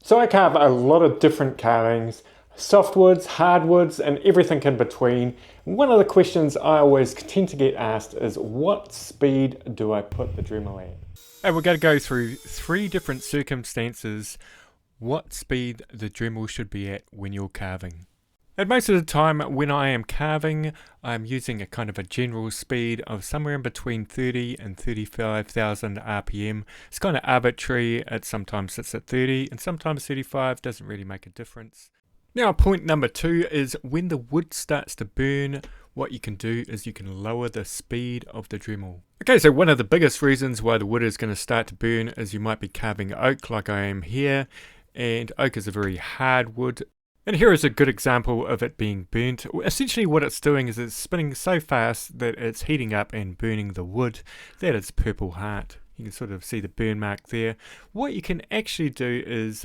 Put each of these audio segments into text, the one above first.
So I carve a lot of different carvings, softwoods, hardwoods, and everything in between. One of the questions I always tend to get asked is, what speed do I put the Dremel at? And we're going to go through 3 different circumstances what speed the Dremel should be at when you're carving. And most of the time when I am carving, I'm using a kind of a general speed of somewhere in between 30 and 35,000 RPM. It's kind of arbitrary. It sometimes sits at 30 and sometimes 35, doesn't really make a difference. Now point number 2 is when the wood starts to burn, what you can do is you can lower the speed of the Dremel. Okay, so one of the biggest reasons why the wood is going to start to burn is you might be carving oak like I am here, and oak is a very hard wood. And here is a good example of it being burnt. Essentially what it's doing is it's spinning so fast that it's heating up and burning the wood. That is purple heart. You can sort of see the burn mark there. What you can actually do is,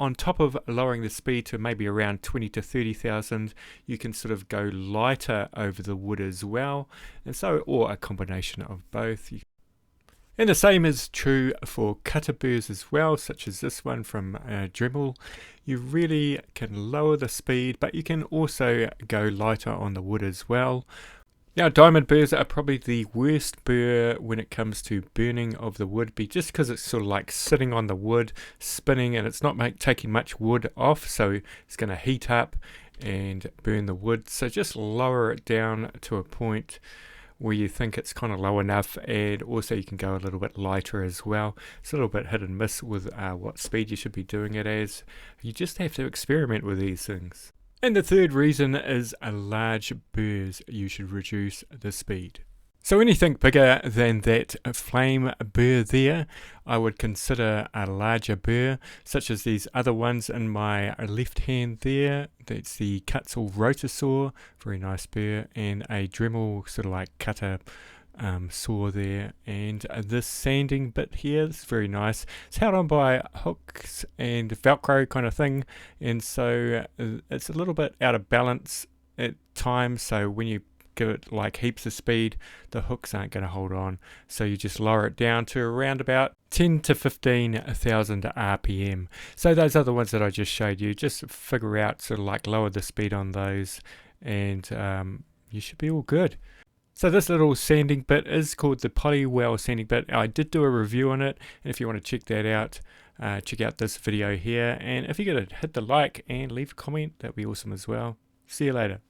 on top of lowering the speed to maybe around 20 to 30,000, you can sort of go lighter over the wood as well. And so, or a combination of both. And the same is true for cutter burrs as well, such as this one from Dremel. You really can lower the speed, but you can also go lighter on the wood as well. Now, diamond burrs are probably the worst burr when it comes to burning of the wood, just because it's sort of like sitting on the wood, spinning, and it's not taking much wood off, so it's going to heat up and burn the wood. So just lower it down to a point where you think it's kind of low enough, and also you can go a little bit lighter as well. It's a little bit hit and miss with what speed you should be doing it as. You just have to experiment with these things. And the third reason is a large burrs, you should reduce the speed. So anything bigger than that flame burr there, I would consider a larger burr, such as these other ones in my left hand there. That's the Kutzall rotor saw, very nice burr, and a Dremel sort of like cutter saw there. And this sanding bit here, this is very nice. It's held on by hooks and Velcro kind of thing, and so it's a little bit out of balance at times, so when you give it like heaps of speed, the hooks aren't going to hold on, so you just lower it down to around about 10 to 15,000 RPM. So those other ones that I just showed you, just figure out, sort of like lower the speed on those, and you should be all good. So this little sanding bit is called the Polywell sanding bit. I did do a review on it, and if you want to check that out, check out this video here, and if you could hit the like and leave a comment, that'd be awesome as well. See you later.